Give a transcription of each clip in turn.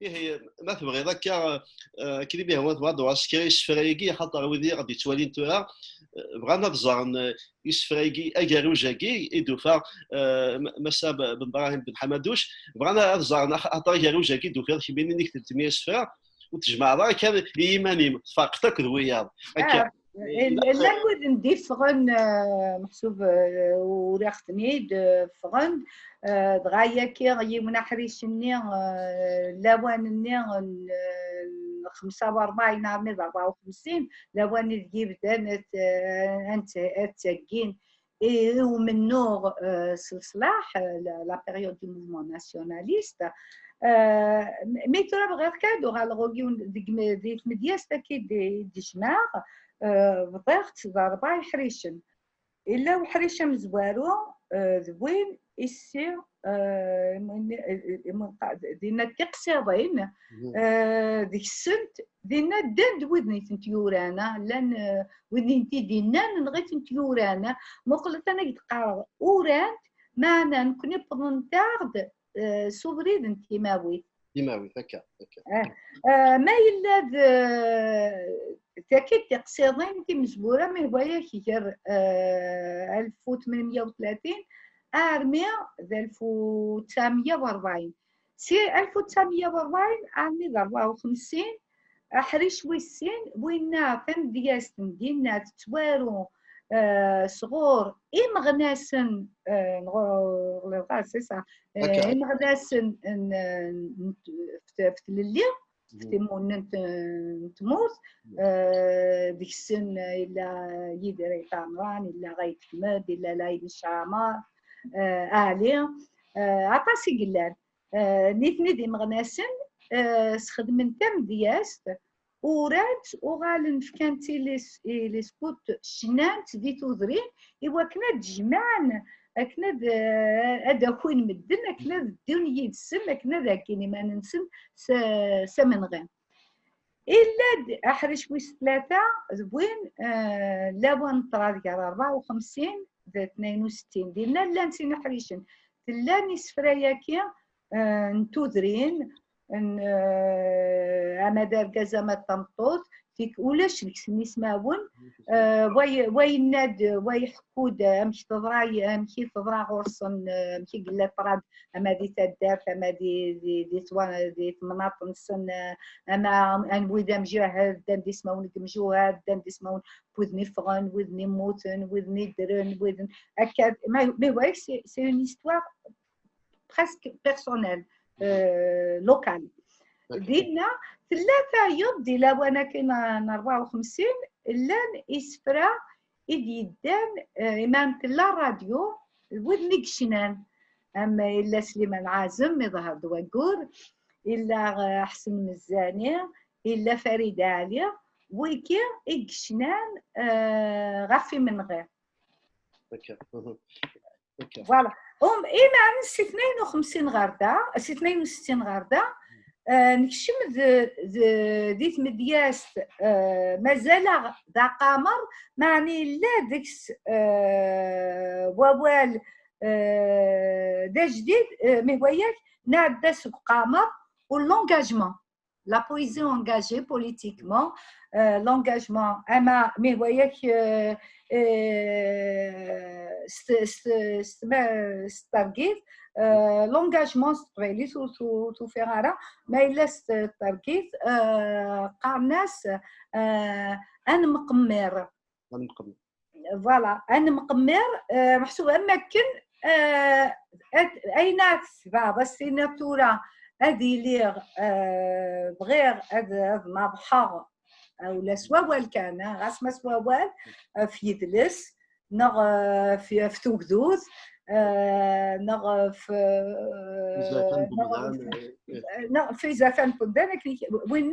هي ما تبغي ذاك كي بيه هو تبغى دوا سكري سفرايكي خاطر ويدي غادي توالي نتوها بغانا تزارن يسفرايكي اجاروجاكي يدوفا مسا بن براهيم بن حمادوش بغانا تزارن خاطر اجاروجاكي دوفا كيبين لك 300 سفرا وتجمع ذا كان يماني فاقتك ذويا هكا لا نود ندير فغن محسوب وريختني فغن دغايا كي يمنا حريشني لوانني 45 عامي 54 لوان تجيب دانت انت تسكين ومنو صلاح لا بيريود دو موفمون ناسيوناليست مي ترى غير كادو غالغوغيون ديت مدياس تاكيد دي جماع بطيخت ضربة حريشن إلا وحريشة مزوارو ذوين إسي دينا تقصيضين ديك السنت دينا دان دوذني تنتيورانا لان وذني انتي دينا نغي تنتيورانا مقلت أنا يتقارب أورانت معنا نكوني بضنتاغد سوبريد انتي ماوي ديماوي هكا ما إلا تاكيد تقصيرين كي مزبورة ما هوايا كيجر 1830 أرمي 1940 سي 1940 أرمي 54 أحريش ويسين وينا فن دياستن دينا تتوارو صغور إمغناسن إمغناسن في الليل فتمون تموت ديك السن إلا يدري طامران إلا غيتكمد إلا لايد الشعمار آلي عطاسي قلال نيتني دي مغناسن سخدمن تم دياست ورات وغالن فكانتي لي سبوت شنانت دي تودرين إوا كنا تجمعن أكنا هذا كوين مدن أكنا الدنيا يدسم أكنا ذاكيني ما ننسم سمنغان إلا أحرش ويس ثلاثة زوين لابوان طراد كار 54 62 دينا لا نسينا حريشن تلاني سفراياكي نتوذرين أمدار كازامات تمطوط فيك ولاش لك سنسماون ويناد ويحكود امشي تضراي امشي تضرا غورصن امشي قلا طراد اما دي تدارت اما دي توان دي مناطق نسن اما انويدا مجاهد دان دي سماون مجوهد دان دي سماون وذني فغن وذني موتن وذني درن وذن اكاد مي واي سي اون هيستوار بريسك بيرسونيل لوكال دينا ثلاثة يوم دي لوانا كنا 54 لان إسفرا إديدان إمام تلا راديو ودنيك شنان أما إلا سليمان عازم يظهر دواقور إلا حسن مزاني إلا فريدة عليا ويكي إكشنان غافي من غير فوالا هم إما نسي 52 غاردا 62 غاردا نكشم ديت مدياست مازال ذا قمر معني لا ديكس ووال دا جديد مهواياك نعدا سوق قمر واللونجاجمون لا بويزي انجاجي بوليتيكمون لونجاجمون اما مهواياك ستارغيت لونجاجمون ستقبيلي تو فيغارا ما إلا ستارغيت قارناس أنا مقمر فوالا أنا مقمر محسوب أما كن أينات بس ناتورا هذه ليغ بغير هذا مبحر أو لا سوال كان غاس ما سوال في يدلس نغ في توكدوز نغ في زفان بلدان وين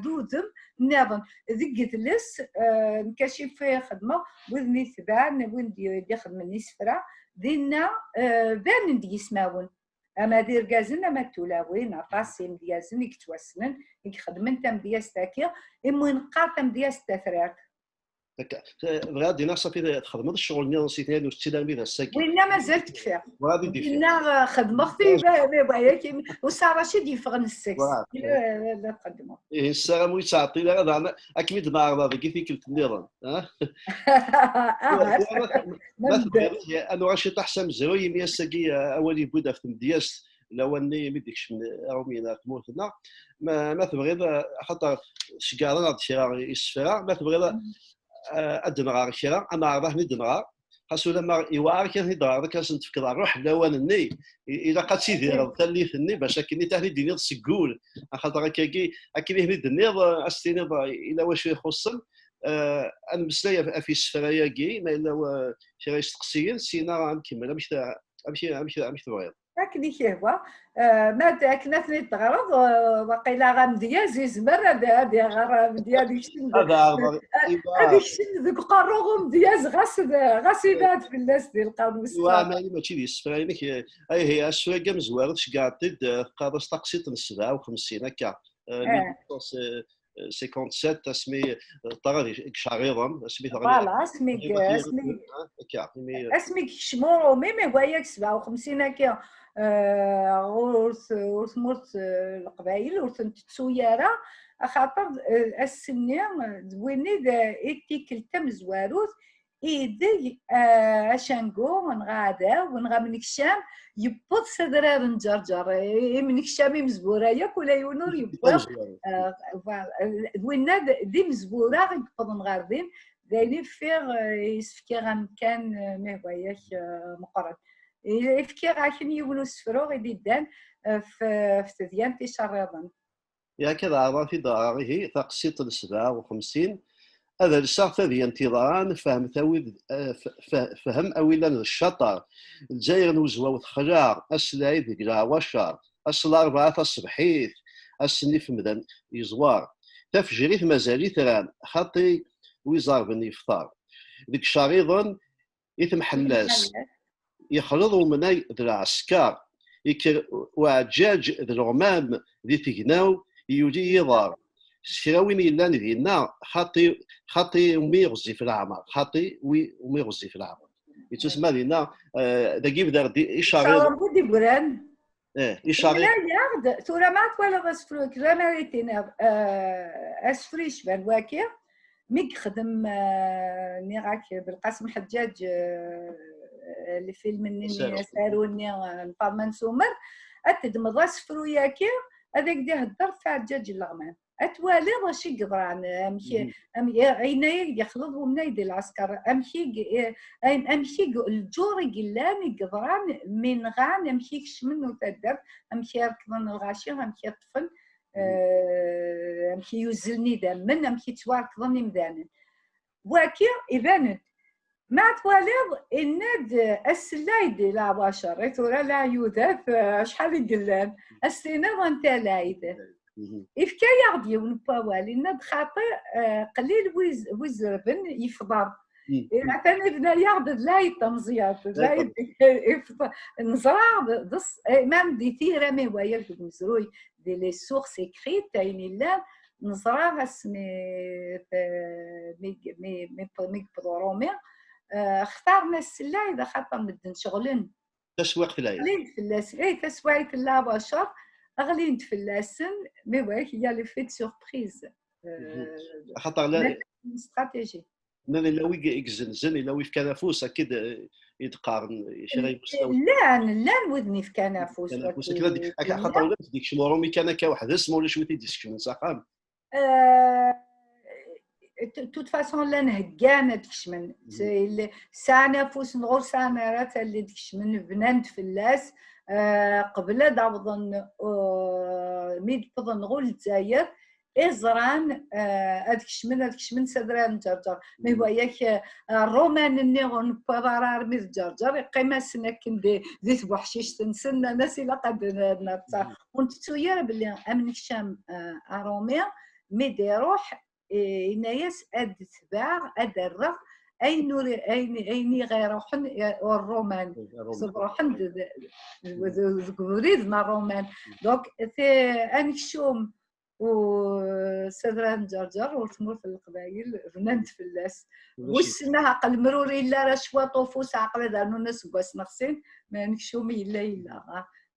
دودم نظن ذيك لس نكشف فيه خدمه وذني ثبان وين دي خدمه نسفرا دينا بان دي يسماون اما دير كازن ما تولاوين عطاسين ديازن يكتوسنن يخدمن تم دياستاكي امو نقاطم دياست تثرات بغا دينا صافي تخدموا الشغل ديال نسيتي التلاميذ الساكن وإنا مازال تكفي غادي دير إنا خدمتي بايا وسا رشيد يفغن السكس لا تقدموا السلام ويتعطي لا غدا اكيد النهار كيف كنت النظام ها ما تبغيش انا راشي تحسن زوي مياسكي اولي بودا في مدياس لو اني ما ديكش من رومينا تموتنا ما تبغي خاطر شكارنا شي يسفرا ما تبغي ادنغار شي انا عرفه ندنغار خاصو لما يوارك يهضر كاس نتفكر روح لوانني الا قد سيدير ثليثني باش كني تاهني ديني تسقول خاطر هكاكي اكيد هني دنيض استينيض الى واش يخصن انا مسلايه في السفرايه كي ما الا شي غيستقسيين سينا غنكمل امشي تبغيض هكذا كيهوا ما كناتني تغرض وقيلا غامدياز يزمر هذه غامديا ديك هذيك الشيء ذوك قروهم دياز غاسيدات في الناس ديال القرن السابع ما ماشي ديال السفراينك هي السواقه مزواره شكاعطي قادر تقسيط 57 هكا 57 اسمي طراد شعريضهم اسمي فوالا اسمي شمورو ميمي هواياك 57 هكا ورث القبائل ورث التسوياره خاطر السنه زويني ايتيكل تم زواروث ايدي اشانكو ونغادا ونغامنك الشام يبط سدرار نجرجر منك الشام مزبوره ياك ولا يونور يبط وين دي مزبوره يبط نغاردين دايرين فيغ يسفكي غامكان ما هواياك مقرد يفكي غاكن يولو سفرو غيدي دان في تديان تيشريضن يا كذا عرفي ضراري تقسيط 57 هذا الشرط هذه انتظارا فهم اولا الشطر الجاير نوزوا وتخلع السلايد قلع وشر الاربعه الصبحيث السنيف مدن يزوار تفجريث مازالي ثران خطي ويزار بن يفطار ديك شريضا يثم حلاس يخلطوا مناي ذي العسكر يكر وعجاج ذي الغمام ذي تقناو يولي يضار شراوين يلان ذينا خاطي ومي غزي في العمر خاطي ومي غزي في العمر يتسمى ذينا داكي بدا غدي اشاري بودي بران اشاري لا ياخد تورا ما ولا غسفروك لا ما ريتينا اسفريش بان واكي ميك خدم نيراك بالقاسم حجاج الفيلم اللي ساروني نطمن سومر اتدم الرسفرو ياكي هذاك دي هدر في عجاج اللغمان اتوالي راشي قضران امشي عيناي يخلطوا من يدي العسكر امشي الجوري قلاني قضران من غان امشي منو تدر امشي ركضن الغاشي امشي طفل امشي يوزلني دم امشي تواركضني مدانا واكي اذا ما تواليض الند السلايد لا بشر تورا لا يوذف شحال قلان السنه انت لايد إفكا يغدي ونبوالي الند خاطر قليل ويزربن يفضر عتاني بنا يغد لا يتمزيات لا نزرع دص ما مديتي رامي ويا المزروي دي لي سورس اكريت تايني لا نزرع اسمي مي برومي اختارنا السلا اذا خاطر مدن شغلن تسويق في العيد غلين فلاس تسويق لا بشر غلين فلاسن مي واك هي لي فيت سوربريز خاطر لا استراتيجي لا وي يكزنزن الا وي في كنافوس اكيد يتقارن شي غيمستوى لا ودني في كنافوس خاطر ولا ديك شمورو كان هكا واحد اسمه ولا شويه ديسك من ساقام توت فاسون لا نهكان ديكشمن ساعنا فوس نغور ساعنا راه اللي ديكشمن بنان فلاس قبل داوضن ميد بضن غول الجزائر ازران هادكشمن سدران جرجر مي هو ياك الرومان النيغون بارار ميد جرجر قيمه سنكن دي تبوحشيش تنسن ناس الا قد نتا ونتو يا بلي امن الشام ارومي مي دي روح ناس ادتباع ادرغ اين غيروحن الرومان صبروحن ذكوريد مع الرومان دونك انكشوم وسدرا جرجر وتمرت القبائل فنان فلاس وسنها قل مروري لا رشوة طوفوس عقل دانو ناس باس نخسين ما نكشوم إلا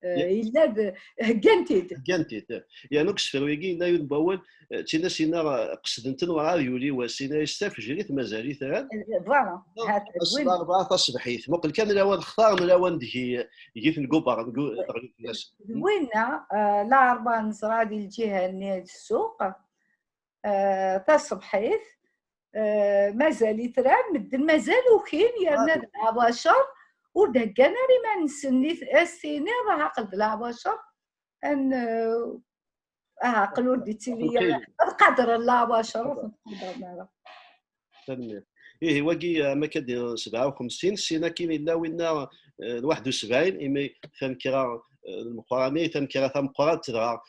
إلا هكانتيت يعني كسفر ويجي لا ينبول تينا سينا قصدنتن وراه يولي وسينا يستاف جريت مازالي ثان فوالا هات وين 4 صبحيت مقل كان الاوان اختار من الاوان دي يجي الكوبا تغلي الناس وين لا 4 نزرا ديال الجهه نيال السوق تا صبحيت مازال يترام مدن مازالو كاين يرنا العباشر ودهكانا ري ما نسني السيني راه عقد العباشر ان عقلو ديتي ليا القدر العباشر ايه واقي ما كدير 57 سينا كاين لا وين 71 اما فهم كرا المقارنه تم كرا ثم قرات ترى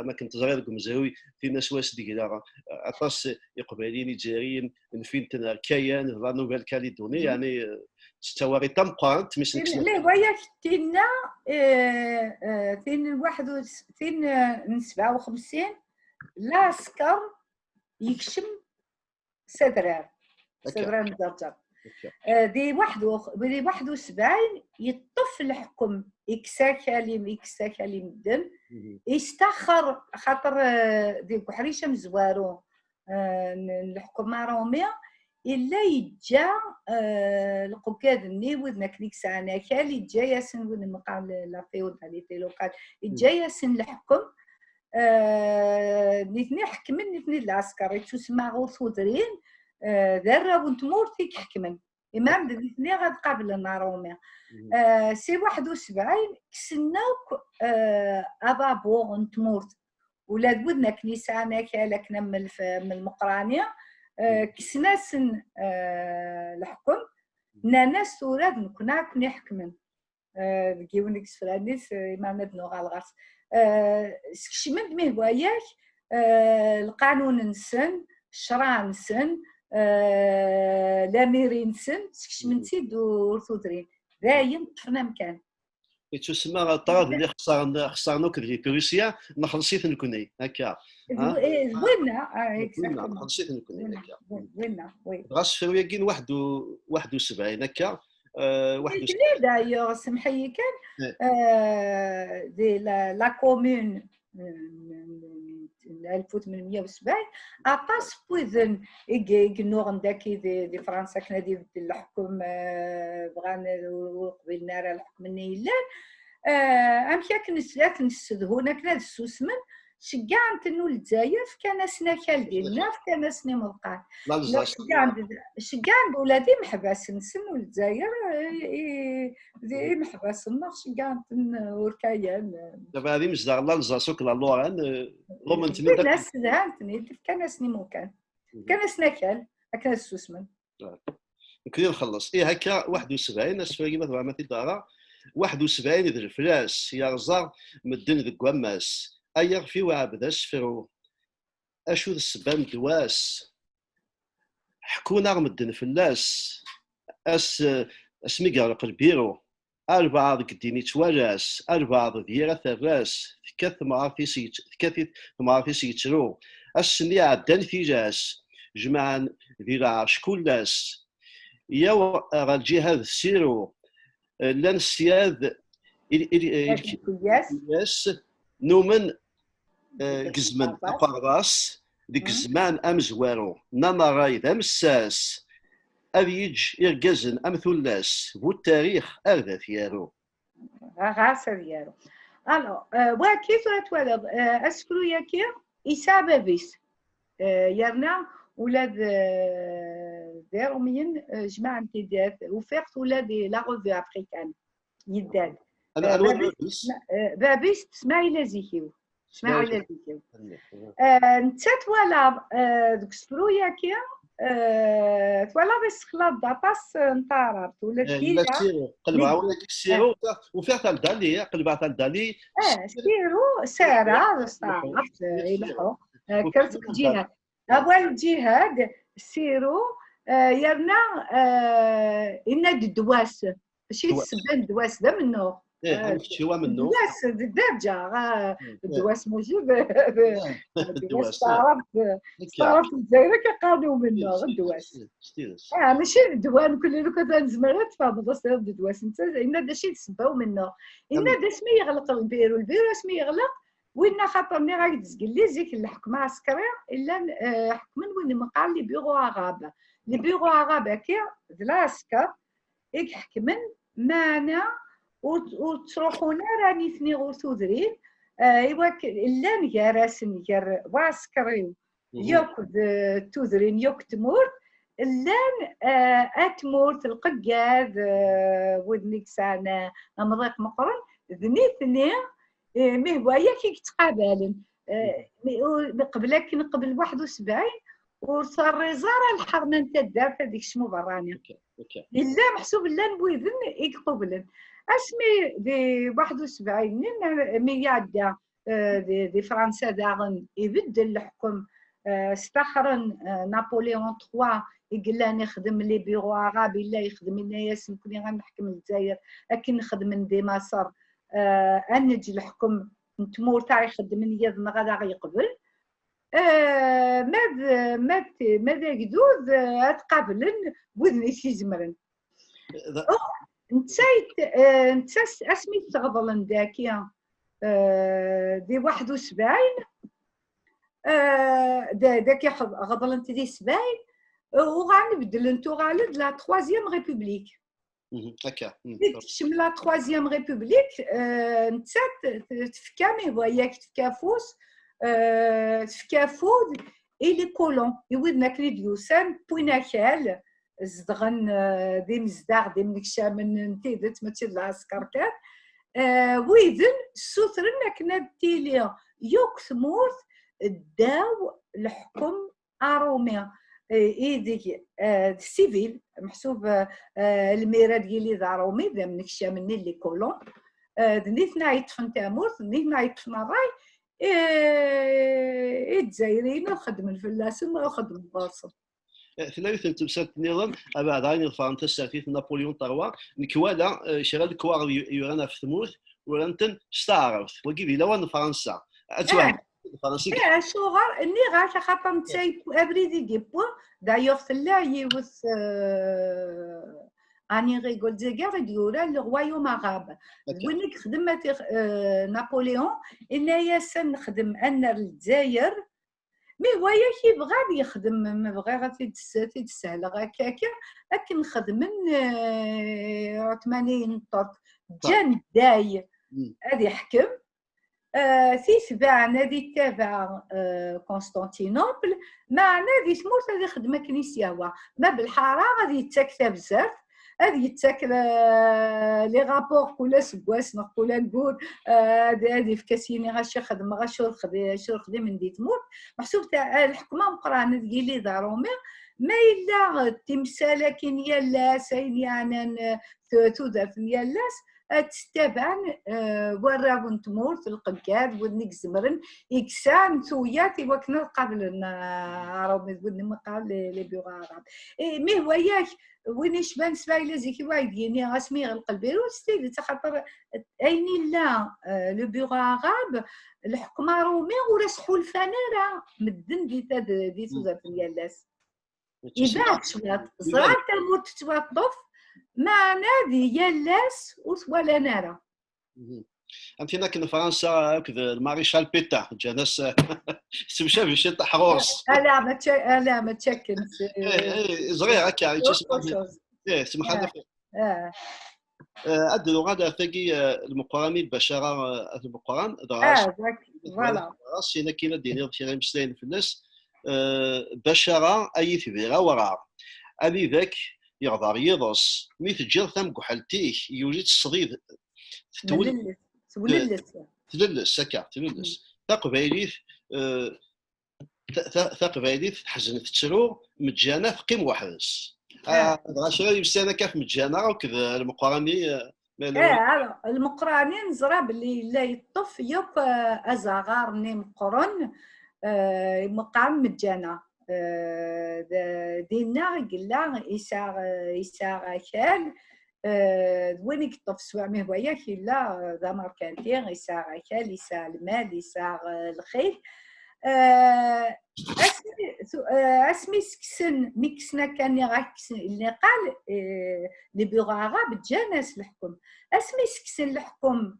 ما كنت صغير كمزاوي في ناس واس ديال اطاس يقبلين جارين فين كيان لا نوفيل كاليدوني يعني استواري تم قرات مش مي وياك تينا تين 57 لا سكر يكشم سدران درجة دي 71 يطف الحكم إكسا كلمة مدن يستخر خاطر دي بحريشة مزوارو الحكومة رومية إلا يجا القكاد النيوذ نكليك ساعنا كالي يجا ياسن ون مقال لافيود علي تيلوكال يجا ياسن الحكم نثني حكمن نثني العسكر تسمى غوث ودرين ذرة ونتمورتيك حكمن إمام دثني غاد قبل النارومي سي 71 كسناوك أبا بوغ نتمورت ولاد ودنا كنيسة أنا كالكنا من المقرانية كسناسن الحكم ناس توراد نكنا كنا حكمن كيونيك سفرانيس إمام دنو غالغارس سكشمند ميه وياك القانون نسن الشرع نسن لاميري نسن سكشمنتي دور ثودرين دايم طفنا مكان تسمى الطرد اللي خسرنا كذي روسيا نخلصيت نكوني هكا زوينة نخلصيت نكوني هكا وين غاس في وياكين 71 هكا 71 دايوغ سمحي كان دي لا كومون 1870 عطاس بوذن يقنوغ داكي دي فرنسا كنا دي الحكم بغان وقبلنا راه الحكم النيلان امشي كنسلات نسدهونا كنا السوسمن شجعت انه الجزائر كان سنا كال ديالنا كان سنا ملقات شجعت ولادي محباس نسنو الجزائر دي محباس النخ شجعت وركايان دابا هذه مش الله لزاسوك لا لوران رومانتني الناس زهانتني كان سني مكان كان سنا كال كان السوسمن نكري نخلص هكا 71 اسفاكي مثلا ما تدارا 71 ذي الفلاس يا رزار مدن ذي كواماس أيغ في وعبد أسفرو أشو ذي السبان دواس حكونا مدن فلاس اسميقارق البيرو البعض قديني توالاس البعض ديرة ثراس ثكث معرفي سيترو السني عدان فيجاس جمعا ذي العرش كلاس يا الجهة السيرو لان السياد الياس نومن قزمن أقراص ديك الزمان أمزوارو نانا رايد أمساس أبيج إرقزن أمثلاس بو التاريخ أرذا ثيارو غاسر ديالو الو واكي تولد اسكرو ياكي إسابة بيس يرنا ولاد ديرومين جماعة امتداد وفيقت ولاد لا غوفي أفريكان يداد بابيس تسمعي لازيكيو تسمعي لازيكيو نتات ولا دوك سبرو ياكي ولا بس خلاط داطاس نطارت ولا كيلا قلبها ولا كيسيرو وفيها تاع دالي قلبها تاع دالي سيرو ساره صارت يلحو كرت الجهاد ابوا الجهاد سيرو يرنا إن الدواس ماشي السبان الدواس ده منه هو منه دواس الدارجه الدواس موجود الدواس دواس تعرف الجزائر كيقارنوا منه الدواس ماشي الدوان كل لو كان زمرات تفاضل الصيد الدواس انت ان داشي تسباو منه ان دا سمي يغلق البيرو سمي يغلق وين خاطر ملي غادي تسقلي زيك الحكم عسكري الا حكمن وين مقال لي بيغو غابه لي بيغو غابه كي العسكر يحكمن معنا وتروحونا راني ثني غو ثودرين ايوا الا نجارس نجر وعسكري ياخذ تودرين ياك تمور لان اتمور الققاد ودنيك ساعنا نمضيق مقرن ذني ثني مي هوايا كي تقابلن قبل 71 وصار ريزاره الحرمه نتا دارت هذيك شمو براني الا محسوب لا نبويذن يقبلن اسمي دي 71 مي عدا دي فرنسا داغن يبدل الحكم استخرن نابليون 3 يقول له نخدم لي بيرو عربي الا يخدم لنا ياسين كوني غنحكم الجزائر لكن نخدم ندي مصر انج الحكم نتمور تاعي يخدم ليا غدا غيقبل ماذا جدود تقابلن وذني شي زمرن انت اسمي تغضلن داكيا دي 71 داك غضلن دي 70 وغنبدل انتو غالد لا 3 ريبوبليك هكا تشم لا 3 ريبوبليك انت تفكامي وياك تفكافوس تفكافود اي لي كولون يودنا كلي ديوسان بويناكال زدغن دي مزداغ دي منكشا من نتيدت ماشي العسكر كان ويذن سوثرنا كنا تيلي يوك ثمورث داو الحكم اروميا ايديك السيفيل محسوب الميراد ديالي ضارومي ذا منكشا مني لي كولون نيثنا يطفن تامورث نيثنا يطفن الراي الجزائريين نخدم الفلاسين ونخدم الباصل ثلاثة تمسات نظام أبعد عين الفرنسا ساعتين نابليون تروا نكوالا شغال كوار يرانا في ثموث ورانتن استعرف وجيب لوان فرنسا أتوهم فرنسي شغال إني غاش خاطر نتاي أبريدي جيبو دايوغ ثلا يوث اني ريغول ديغار ديورا الرويوم عرب وين خدمت نابليون انايا سنخدم انا الجزائر مي هو ياكي بغا يخدم ما بغا غادي تسهل هكاكا لكن نخدم 80 طرط جان داي هذه حكم في سبع نادي تابع قسطنطينوبل مع نادي سموت هذه خدمه كنيسياوه ما بالحاره غادي يتاكل بزاف هذه يتاكل لي رابور كل سكواس نقول نقول هذه في كاسيني غاشي خدمه غاشور خدي من دي تموت محسوب تاع الحكمه مقرانه ديالي دارومي ما الا التمثال لكن يالاس يعني تودرت يالاس تتبع وراون تمور القكاد ودنيك زمرن إكسان توياتي وكنا قبل عربي ودني مقال لي بيغا عرب مي هو ياك وين يشبان سبايله زيكي وايد يعني غاسمي القلبيرو ستيل تخاطر ايني لا لو بيغا عرب الحكمه رومي ورسحوا الفنانه مدن دي توزر يالاس يباك شويه زرعت الموت توظف مع نادي يالاس ولا نارا انت هناك في فرنسا هكذا الماريشال بيتا جا ناس تمشى باش يطيح روس لا ما تشكن صغير هكا تسمح لنا ادلو غادا ثقي المقرامي البشره المقران دراس فوالا راس هنا كاين ديني شي مسلين في الناس بشره اي ثبيره ورا ابي ذاك يغدر يضص مي تجير ثم كحلتيك يوجد الصديد تللس هكا تللس تقبايليث تقبايليث حزن تسرو مجانا في قيم وحرس غاشي يمسانا كاف مجانا وكذا المقراني المقراني نزرا باللي لا يطف يوك ازغار ني مقرن مقام مجانا دينا قلا يسار كال وين يكطف سوامي هوايا كيلا ذا ماركانتير يساع كال يساع المال يساع الخيل اسمي سكسن ميكسنا كان يغاكسن اللي قال لي بيغاغا بجانس الحكم اسمي سكسن الحكم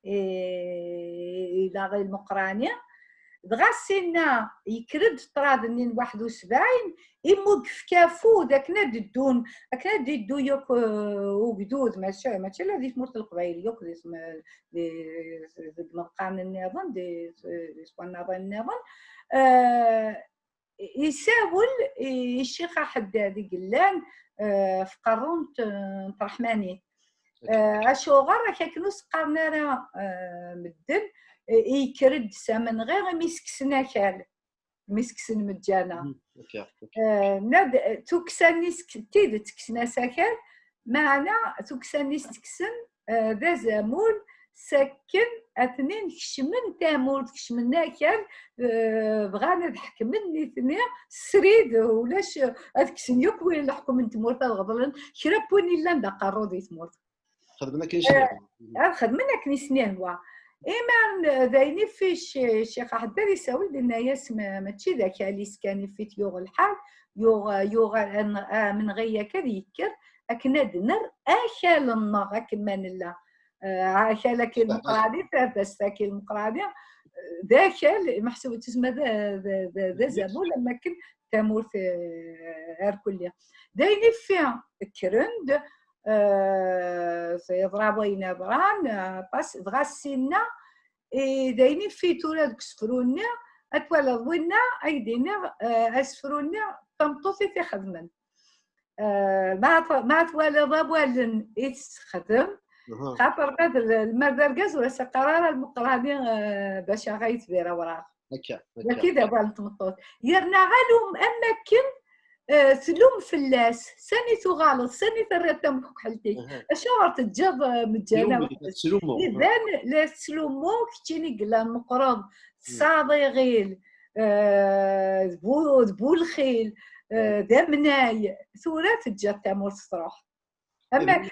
الى غير المقرانيه دغا سينا يكرد طراد نين 71 يموقف كافو داك ناد الدون اكنا ديدو يوك وقدود ماشي لا ديت مرت القبايل يوك ديت مقان النظام دي سوان النظام يساول الشيخ حداد قلان في قرون الرحماني اشو غير كنوس قرنا راه مدن يكرد سمن غير مسكسنا كال مسكسن مجانا ناد توكساني سكتي تكسنا سكن معنا توكساني سكسن ذا زامول سكن اثنين كشمن تامول كشمنا كان بغانا نضحك مني ثنيا سريد ولاش اذكسن يوك وين نحكم انت مورتا الغضلن شربوني لا ندقرو ديت مورتا خدمنا خدمنا كنيسني هو إيمان دايني فيش شيخ حداد يساوي لنا ياسم ماشي ذاك اللي سكاني فيت يوغ الحال يوغ من غيا كذيكر أكناد نر أكل النار كما نلا أكل المقرادي فاستاكل المقرادي ذاك محسوب تسمى ذا زابو لما كن تمور في هركليا دايني فيها كرند يضربين بران بس غاسينا داينين في تورا كسفرونا اتولدونا ايدينا اسفرونا تمطوفي في خدمن ما تولد والن يتخدم خاطر هذا المدرجز ولا قرار المقراني باش غيتبير وراك هكا كذا بالتمطوط يرنا غالهم اما كن تلوم فلاس ساني تغالط ساني ترتم كحلتي اشعر تجاب مجانا اذا لا تلومو كتيني قلا مقرض صادي غيل بول الخيل دمناي ثورة تجاب تامور تروح اما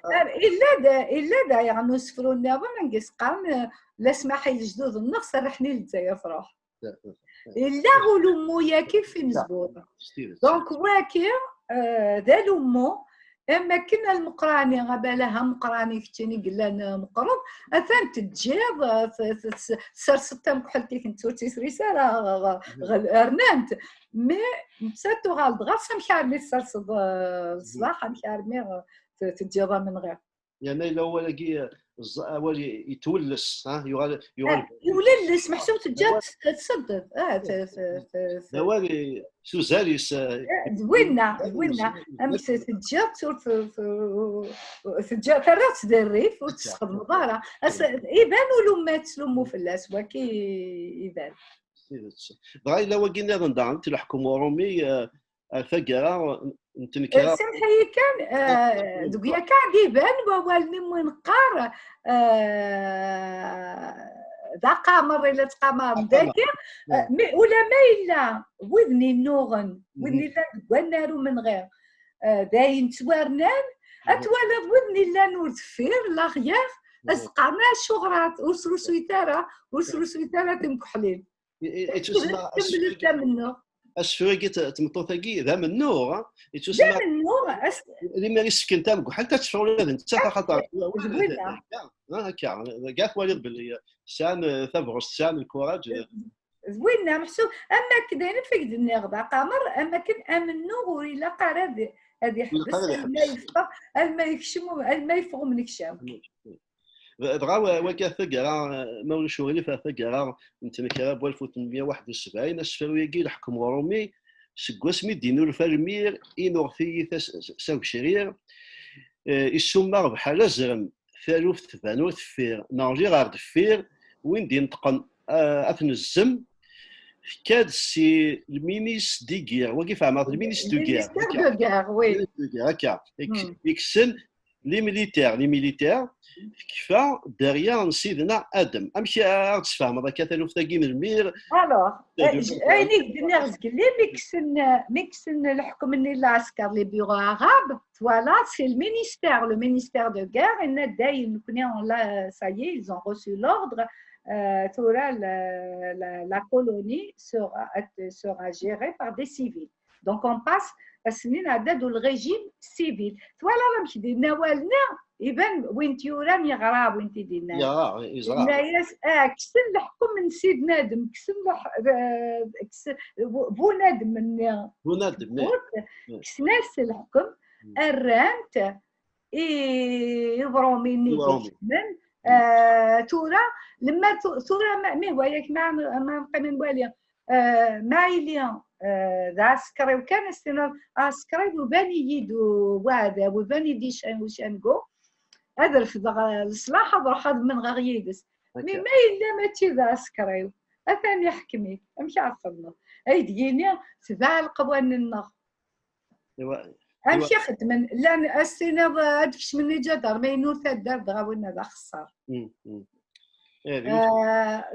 الا دا يعني سفروا النابا ما نقص قام لا سمح لي جدود النقص رحني للجزائر تروح إلا غلومو يا كيف مزبوط دونك واكي دالو مو اما كنا المقراني غبالها مقراني كتيني قلنا مقرض اثان تجاب سرسطه مكحلتي كنت تسري ساره ارنانت مي مساتو غالد غاصه مشارمي سرسط الصباح مشارمي تجابا من غير يعني لو لاقي ولي يتولس يوللس محسوب تجاب تصدق دوالي سوزاريس زوينه امس تجاب تجاب ترات الريف وتسخد مضاره يبان ولو تلمو في الاسواق يبان بغا الا وقينا ندان تلحكم رومي الفقره سمحي كان دوكيا كان يبان والني من قار ذا قمر إلا تقمر ذاكر ولا ما إلا وذني النوغن وذني لا والنار من غير داين توارنان أتولد وذني لا نور تفير لا غيار أسقعنا شغرات وصلوا سويتارا تمكحلين تملت منه أشفرقي تمطوثقي ذا من نور ذا من نور اللي ما يسكن تامك حتى تشفر ولا انت خاطر هكا قالت والد باللي شان ثبغس شان الكوراج زوينه محسوب اما كدا نفقد النغضه قمر اما كن امن نور الا قرا هذه حبس ما يكشم ما يفغ من كشام دغا وكا ثقرا ما شغلي فثقرا انت كرا ب 1871 الشفرو يجي الحكم رومي سكواسمي دينو الفالمير انورثي ساو شرير السمار بحال زرم ثالوف ثبانو ثفير نارجي غار دفير وين دين تقن اثن الزم كاد سي المينيس ديغير وكيف عمر المينيس دوغير وي هكا يكسن لي ميليتير كيفا داريا سيدنا ادم امشي تفهم هذا كتلوف تاكي من المير. الوغ ايني قلنا غزك لي ميكسن الحكم العسكر لي بيغو عرب فوالا سي le ministère de guerre ان داين كنا لا سايي ils ont reçu l'ordre تورا la colonie sera gérée par des civils donc on passe السنين عددوا الريجيم سيفيل فوالا مش دينا والنا يبان وين تيوران يغراب وين تيدينا يا إزرار الناس كسن الحكم من سيد نادم كسن بونادم من بونادم كسناس الحكم الرانت يبروميني من تورا لما تورا ما هو ياك ما نقيم والي ما يليا ذا عسكري وكان استنا عسكري وباني يدو وهذا وباني دي شانغو هذا في الصلاح بروح هذا من غيدس مي ما الا ما تي ذا عسكري اثاني يحكمي امشي عصبنا اي ديني تبع القوانين النغ امشي خدمن لان السنه هذاك من جدار ما ينور تدار دغاونا ذا خسر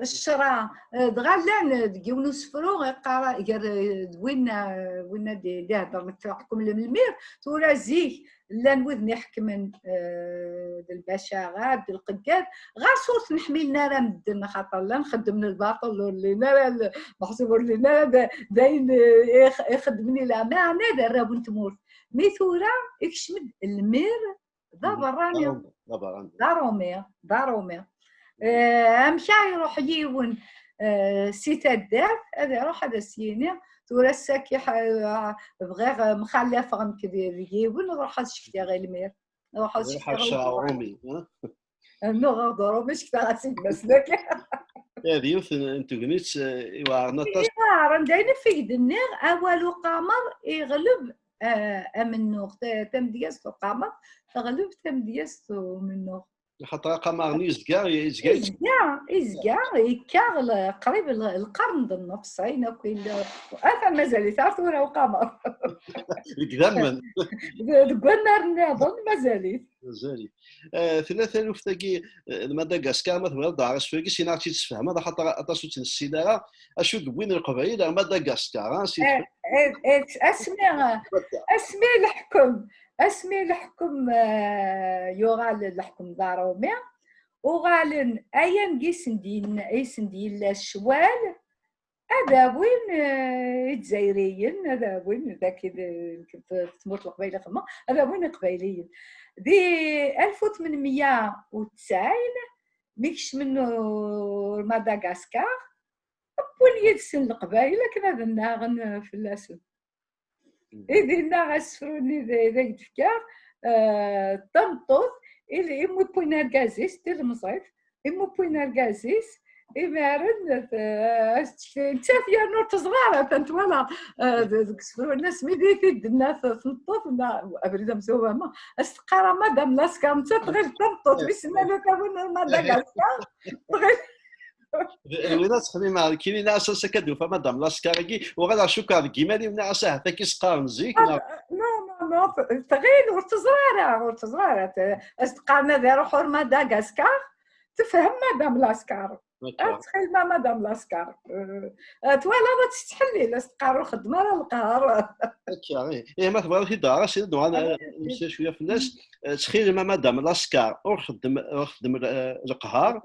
الشرع دغا لان ديونو سفرو قرا وين دي هضر تحكم المير تورا زيك لان وذني حكمن البشاغات القداد غا صوت نحمل لنا مدن خاطر لا نخدم الباطل اللي محسوب لنا داين يخدمني لا معنى دار بنت مور مي ثورا يكشمد المير ضراني ضرومي مشى يروح يجيبون سيت الدار هذا يروح هذا السيني تورا الساكي بغى مخلف غن كبير يجيبون نروح شفتي غير المير نروح شفتي رومي نو غدرو مش كتا غاسيك بس لك هذه يوث انتو قنيت يوارنا تص داينا في النير اول قمر يغلب امنو تم دياستو قمر تغلب تم دياستو منو خاطر قمر يزكا يكا قريب القرن النص هنا كاين اثر مازال تعرفوا راه قمر الكذا قلنا نظن مازال ثلاثة ألف تاكي مدغشقر مثلا دارس فيكي سينا تفهم هذا خاطر اتصلت السيداره اشو وين القبائل مدغشقر اسمي الحكم يغال الحكم دارومي وغالن ايام يسندين الشوال هذا وين الجزائريين هذا وين ذاك كنت تموت القبائل خما هذا وين قبائليين دي 1890 ميكش منه مدغشقر وين يدسن القبائل لكن هذا الناغن في اللاسن إذا غسفروني ذاك الفكار طمطوط اللي إمو بوينار غازيس تير المصيف إمو بوينار غازيس إمارن تشافيا نور تزغارة تنتوالا غسفرو الناس ميدي في الناس طمطوط أبريد مسوبة ما استقارة مادام لاسكا متغير طمطوط بسم الله كابون مدغشقر الولاد خدمة كاينين ناس سكدوا فما دام لاسكاركي وغادا شكر كيمالي من عساه تاكي سقار نزيك لا تغير ورتزرارة استقارنا ذا روحور مدغشقر تفهم مادام لاسكار تخيل ما مادام لاسكار توالا ما تستحلي لا استقاروا الخدمه راه القهر ايه ما تبغى في دار سي دو انا نمشي شويه في الناس تخيل ما مادام لاسكار وخدم القهر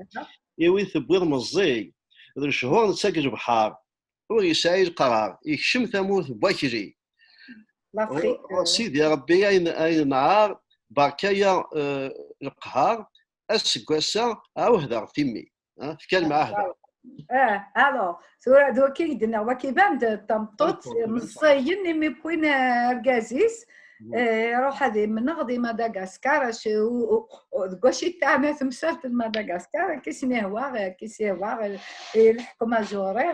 يوي ثبوض مزي ذو الشهور نتساقج بحار ويسايل قرار يكشم ثموث باكري سيدي يا ربي اين نهار بركايا القهار اسكواسا او هدر تيمي في كلمه هدر الو سورة دوكي دنا وكيبان طمطوط مصيين مي بوين ركازيس روح هذه من غدي مدغشقر شو غوشي تاعنا تمثلت مدغشقر كيسني هو الحكومه جوري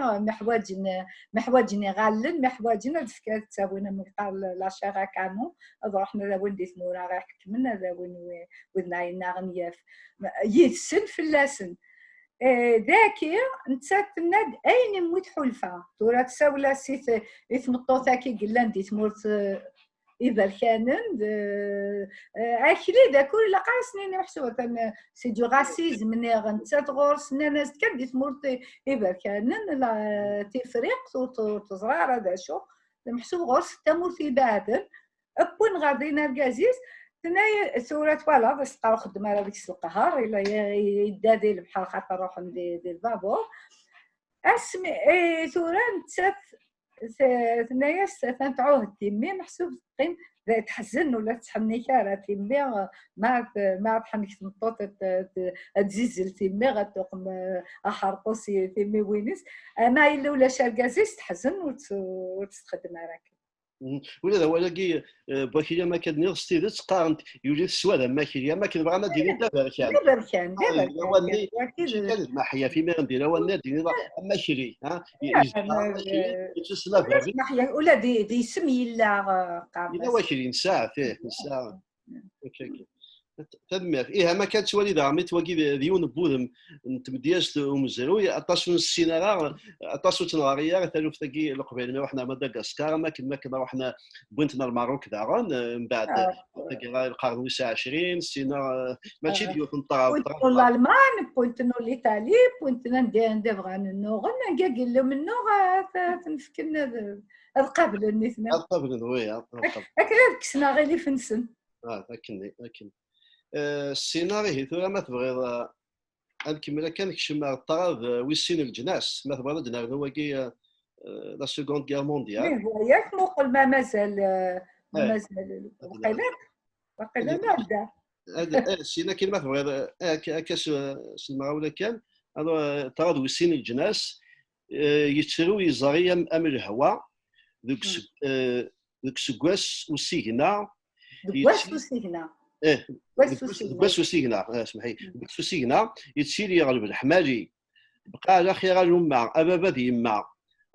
محواجنا غالن محواجنا دفكات تساوينا مقال لا شيغا كانو رحنا لوين دي ثمورا غير حكمنا لوين ودنا غنياف يسن في اللسن ذاكي نتساتناد اين موت حلفه تورا تساولا سيت يثمطوطا كي قلان دي تمورت إذا كان أكيد داكور إلا قال سنين محسوبة سي دو غاسيزم نيغ أنت تغورس ناس كان دي تمرتي إذا كان تفريق تزرع هذا شو محسوب غورس تمرتي بعد أبون غادي نرجازيز تناي سورة ولا باش تبقاو خدمة على ديك القهر إلا يدادي بحال خاطر روح ندير البابور اسمي سورة نتسات ثنايا تنفعوه تيمي محسوب تقيم تحزن ولا تحني كاره تيمي ما تحنك تنطوط تزيزل تيمي غتوقم احرقوسي تيمي وينس اما الا ولا شاركازيس تحزن وتستخدم راك ولا ولا كي باكيا ما كدني ستيد تقارنت يولي السواد ما كاين ما كنبغى انا ديري دابا كان كانت محيا في ما ندير هو ديري ما شري ها محيا ولا دي سمي لا قابل 20 ساعه فيه ساعه تدمر إيه ما كانت والدة عميت واجي ديون بودم تمدياش ومزروي أطاسو السينارا أطاسو تنغاريا ثالث ثقي القبيل ما رحنا مدغشقر ما كنا رحنا بنتنا الماروك دارون من بعد ثقي القرن 29 سينا ماشي ديال نطرا الالمان بوينتنو ليطالي بوينتنا ندير النوغ نقاقل له من النوغ تنفكنا القبل النثنا القبل وي هكذا كسنا غير اللي فنسن لكن السيناريو هي ثورة ما تبغيض الكملة كان كشم الطراد ويسين الجناس ما تبغيض نار نواقي لا سيكوند غير مونديال ياك نقول ما مازال وقيلا ما بدا هذا السينا كاين ما تبغيض كاس المغاولة كان هذا طراد ويسين الجناس يتسرو يزاري ام الهواء ذوك سكواس وسيغنا بسوسيغنا اسمحي بسوسيغنا يتسير يغلب الحمالي بقى على خير الأمة أبابا ديما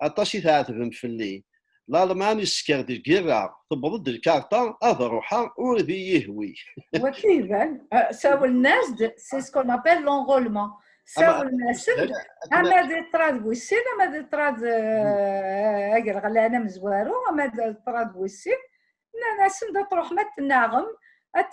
أطاشي تعاتبهم في الليل الألمان يسكر دي الكيرا تبرد الكارطة هذا روحها وذي يهوي وكيفان ساو الناس سي سكون ابيل لونغولمون ساو الناس اما دي طراد بويسين اما دي طراد اجر غلانا مزوارو اما دي طراد بويسين ناس تروح ما تناغم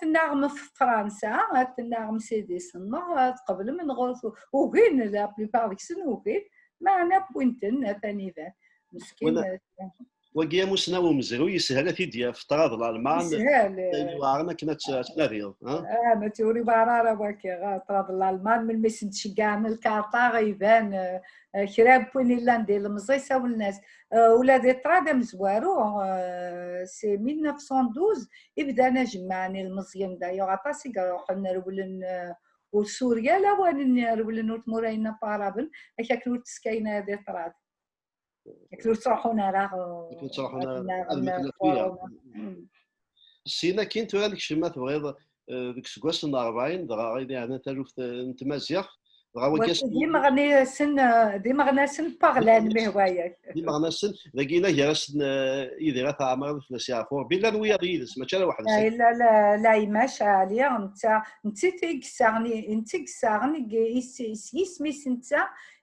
النغم في فرنسا النغم سيدي صنع قبل من غوث وكين لا بليبار ديك السن وكين معنا بوينتن ثاني ذا مسكين وكيا مسنا ومزرو يسهل في ديال في طراد الالمان يسهل وعرنا كنا تناديو ما توري برارا باكي طراد الالمان من ميسن تشكا من الكارطا غيبان كراب بوين الا ندير المزيسه والناس ولادي طراد مزوارو سي 1912 بدانا جمعني المزيان دايوغ عطاسي روحنا نرولن وسوريا لا وين نرولن وتمورينا بارابل هكاك نور تسكاينا هذه طراد كلو تروحونا راه السينا كاين تو هذيك الشيء ما تبغيض ديك سكواس 40 دغا غادي يعني تالوف نتمازيغ دغا وكاس ديما غناسن باغلان مهواياك ديما غناسن لقينا جالس يدير تاع عمر في سيافور بلا نويا ديس ماشي انا واحد لا ماشي عليا انت تيكسارني يسميس انت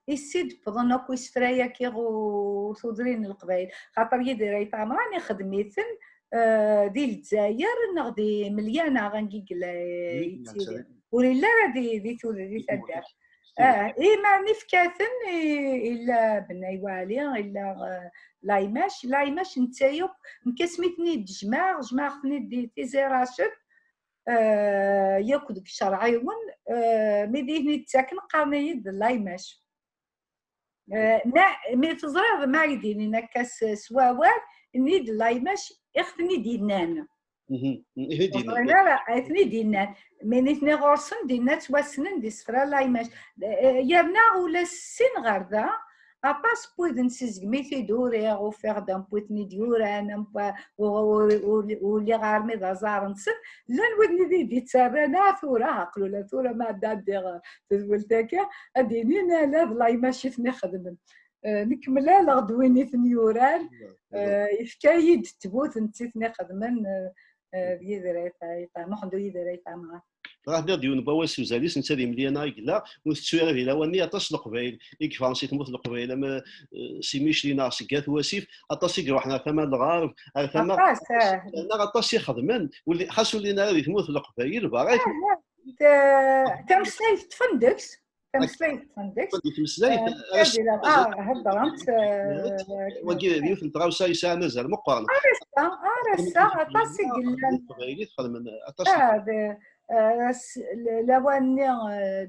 يسيد بضنك ويسفرايا كيغو ثودرين القبائل خاطر يدير يتعمراني خدميتن ديال الجزائر نغدي مليانه غنقيقلا وليلا دي تولي تدار اي ما نفكاثن الا بناي والي الا لايماش نتايو مكسميتني جماعتني دي تيزيراشت ياكل شرعيون ميديني تساكن قرني لايماش مي تزرع ما يديني نكاس سواوات نيد لايماش اختني دينان لا اثني دينان من اثني غورسن دينات واسنن دي سفرا لايماش يرنا ولا السن غردا اباس بويدن سيزغمي في دوري او فيغ دان بويتني ديوران ولي غارمي دازارنس لان ودني دي تسرانا ثورا عقلوا لا ثورا ما دادير تزولتاكا ادينينا لا لايماش ثني خدمن نكملها لغدويني ثنيوران يفكايد تبوث نتيثني خدمن بيدريتا محدو يدريتا معاه راه ديون بواسي وزاليس انت دي مليانه يقلا وتسوير الى واني اطاس القبائل يك فرنسي تموت القبائل اما سي ميشلينا سكات واسيف اطاس يقرا حنا ثما الغارب ثما عطاس اطاس يخدمن واللي خاصو لينا غادي تموت القبائل باغي تمسلاي تفندكس تمسلاي تفندكس تمسلاي هضرمت وكي ديوث نتغاوسا يساع مازال مقارنه عرسة عطاس قلان القبائل تخدم اطاس لواني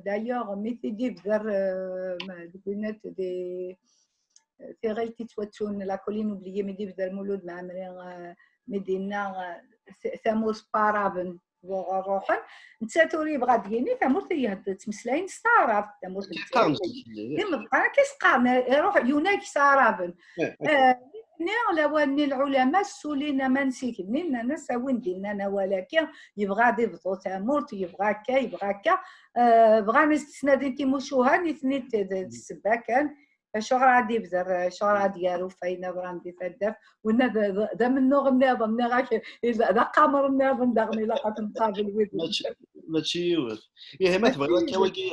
دايوغ ميتي دي بذر دكونات دي في غيتي تواتون لا كولين اوبليي ميدي بذر مولود مع مريم مدينة ثاموس بارابن روحن انت توري بغا ديني ثاموس هي تمسلاين ستعرف ثاموس ديما بقى كيسقان يروح يوناك سارابن لواني العلماء سولينا ما نسيكني انا ساوين دينا ولكن يبغى ضبطو تامورت يبغى كا يبغى كا بغا نستنادي تيموشوها نثني السباكان شغل عادي بزر شغل عادي يارو فاينا براندي تدف ونا ذا من نوع النظام نغاك ذا قمر النظام دغني لقد مقابل ود ماشي يوث هي ما تبغي كواكي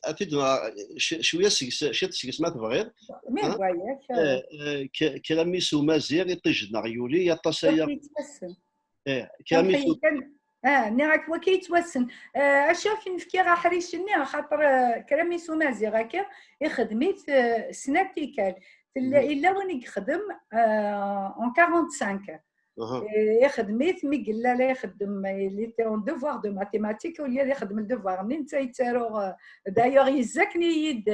اتدنا شويه شي ما تبغي مين بغاياك كلاميسو مازيغ يطجنا غيولي يطسايا كلاميسو نراك وكيتوسن اشوف نفكي راه حريشني خاطر كراميسو مازيغ هكا يخدميت سناتيكال الا وين يخدم اون 45 يخدميت مي قال لا يخدم لي اون دوفوار دو ماتيماتيك ولا يخدم الدوفوار منين تيتارو دايوغ يزكني يد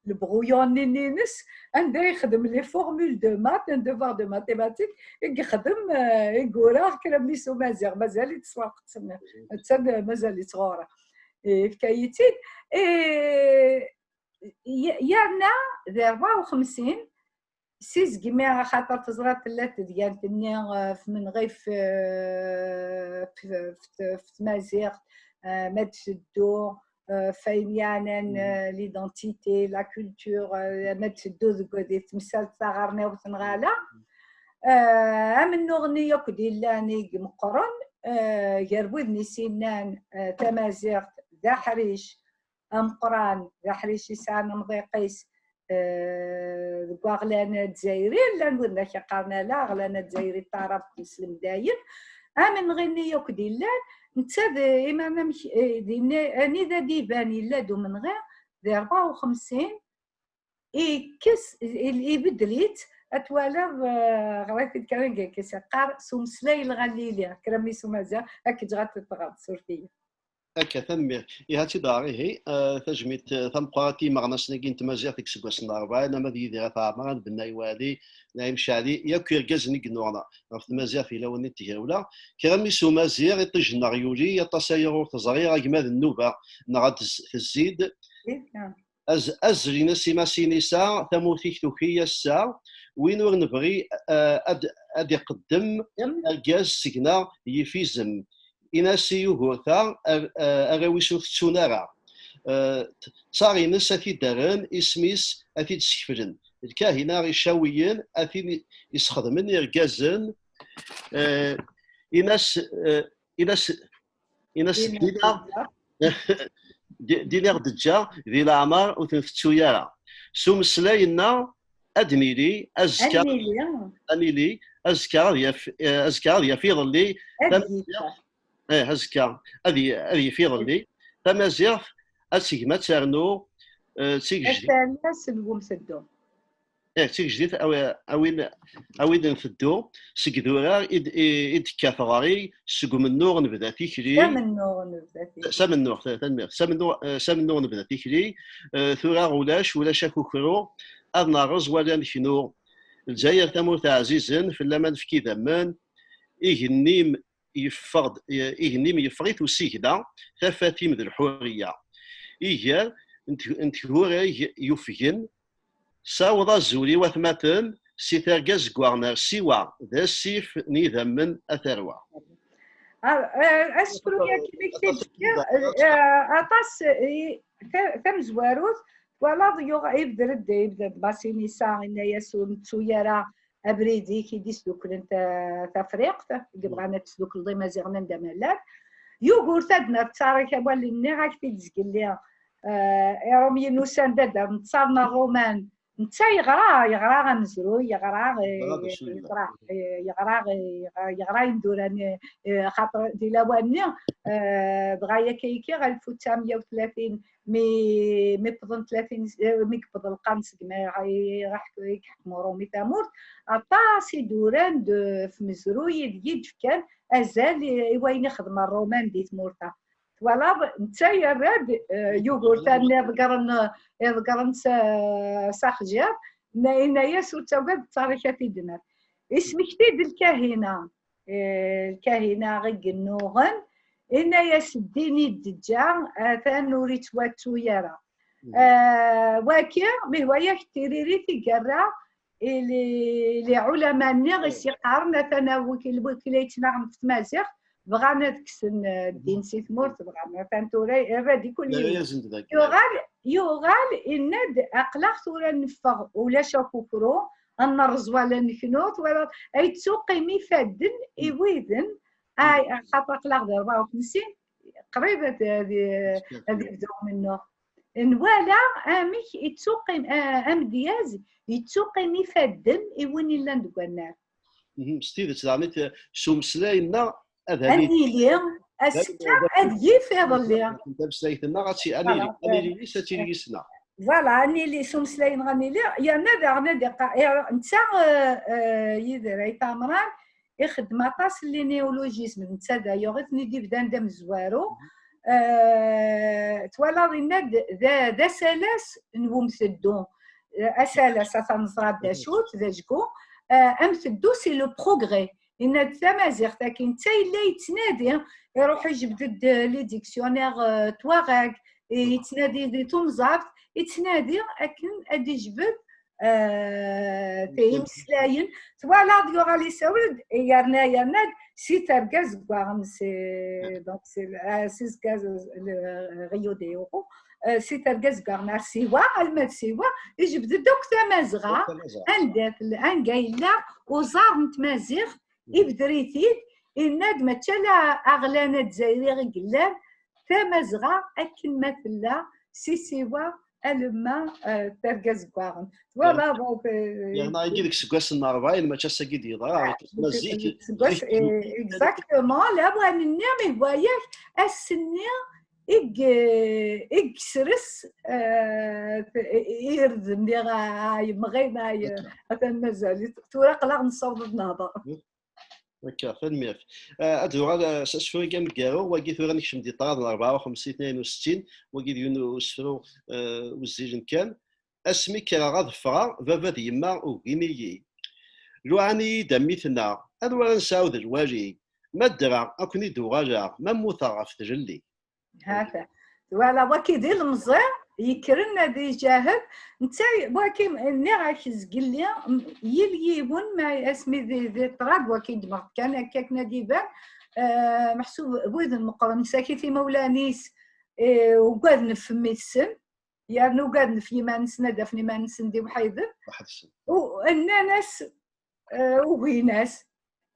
البغيون نينس عنده يخدم لي فورمول دو مات ان دوفوار دو ماتيماتيك يخدم يقول كراميسو مازال يتسواق تسنى مازال يتغورا في كايتين يانا ذا 54 سيز جميع خاطر تزرع ثلاثة ديال الدنيا من غير في مازيغ ما تشدو فاينيانا ليدونتيتي لا كولتور ما تشدو ذكودي تمثال صغارنا وتنغالا من نغني يكدي لاني مقرن يربودني سنان تمازيغ ذا حريش مقران ذا حريش يسعى مضيقيس غلانا الجزائري لا نقولنا كقارنا لا غلانا الجزائري تعرف مسلم داير من غني يكدي لا انت اما انا مش اني ذا ديباني لا دو من غير ذا 54 كس بدليت اتوالا غريت الكرنجه كيسقار سومسلاي الغليليه كرامي سومازا هاك جات تغاد صورتيه هكا تنمير هاتي داري هي تجميت ثمقاتي مغناس نجين تمازيغ تكسب سناربا انا ما ديدي غتعمر بناي والي نايم شالي ياكو يرجزني قنونا في مازيغ في لون التهاولا كرامي سو مازيغ يطجنا غيولي يتصايرو تزرير اجماد النوبه نغاد الزيد ازري نسي ماسينيسا ثموثيك توكيه الساعه وين نبغي اد يقدم الجاز سكنا يفيزم إناسي يهوثا أغاويسو تسونارا صاري نس أثي دارن اسميس أثي تسكفلن الكاهنة غيشاويين أثي يسخدمن يرقازن إناس ديليغ دجا ذي العمر وتنفتسو يارا سوم سلاينا أدميلي أميلي أزكار يفيض لي هزكا هذه في ظلي تمازيغ اسيغما تارنو تيجدي الناس نقوم سدو تيجدي اوين نفدو سكذورا يدكا ثغاري سقوم النور نبدا تيكلي سام النور نبدا تيكلي ثورا غولاش ولا شاكوكرو اضنا رز ولا نكنو الجزائر تموت عزيزا في اللمان في كذا من يغنيم يغنيم يفريت وسيكدا ثفاتيم ذي الحوريه إيجار انت هوري يفجن ساوض الزولي وثماتن سي ترقز قوارنر سوا ذا السيف نيذا من أثروة أشكرك يا كيف أطاس ثم زواروث ولا ضيوغ يبدأ باسيني ساعة إن يسون تسويرا أبريدي كي ديسلوك انت تفريق بغانا تسلوك الضي مازيغنا ندمالات يوغورت ادنا تاريخ واللي نغاك في تزكليا يرومي نوسان دادا نتصارنا الرومان نتا يغرا غنزرو يغرا يندوران خاطر دي لواني دغايا كيكي غا 1930 مي بضن 30 مي قبض القنص كما راح يحكموا رومي تامور عطاسي دوران في مزروي يد كان ازال وين يخدم الرومان دي تمورتا فوالا نتا يا راد يوغورتان يذكرن ساخجاب نايا سوتاوغاد التاريخ تيدنا اسمك تيد الكاهنة غيق النوغن إنا يسديني الدجا ثان نوريت واتو يرى واكي مهوايا كتيريري تيقرا اللي علماء نغ يسيقارنا ثانا وكيليتنا عم في تمازيغ بغانا دكسن الدين سيت مورت بغانا فانتوري غادي كل يوغال إند أقلاق ثورا نفغ ولا شاكوكرو أن الرزوالة نكنوت ولا أي تسوقي مفادن إيويدن أي خاطر أقلاق 54 قريبة هذه بداو منه نوالا أميك يتسوقي أم دياز يتسوقي مفادن إيوين إلا ندقنا ستيدة زعمت شو مسلاينا أنيلي السكة أدي في ظلي مسلاينا غاتشي أنيلي ليس تيلي سنا فوالا أنيلي شو مسلاين غنيلي يا نادي نتا يدري تامران يخدم طاس لي نيولوجيزم نتا دايوغ ثني بدان دام زوارو توالا غينا ذا سلاس نوم ثدو اسالاس تنصرا داشوت ذا جكو ام ثدو سي لو بروغري ان تمازيغ تاكين تا الا يتنادي يروح يجبد لي ديكسيونير تواغاك يتنادي دي تومزابط يتنادي اكن ادي جبد تيمسلاين توالا ديو غالي ساولد يرنا سي تركاز كواغن سي دونك سي سكاز غيو ديوغو سي تركاز كواغن سيوا المات سيوا يجبد دوك تمازغا عندك انكايلا وزار نتمازيغ يبدريتيد الناد ما تشلا اغلانا دزايري غيقلان تمازغا اكن مثلا سي سيوا ألما تركز كواغن ولا بوك يعني يجي ديك سكواس النارفاين ما تشا كي ديضا مزيك سكواس اكزاكتومون لا بغا ننام هواياك السنيه سرس يرد ندير مغينا حتى مازال توراق لا نصوب النهضه هكا فالميف ادو شويه كاع مكارو واكي ثورا نكشم دي طراد 54 62 واكي ديونو سفرو وزيجن كان اسمي كرا غضفرا بابا ديما وكيميي لوعني دميتنا ادو نساود الواجي ما درا اكوني دوغاجا ما موثا في تجلي هكا ولا واكي ديال المزير يكرنا دي جاهد نتا واكي نغاك زقليا يليون ما اسمي ذي طراد واكي دماغ كان هكاك ناديبان محسوب بوذن مقرن ساكي مولانيس وقاد نفمي السن يعني وقاد نفي ما نسنا دفني ما نسندي وحيدر وأنا ناس وهيناس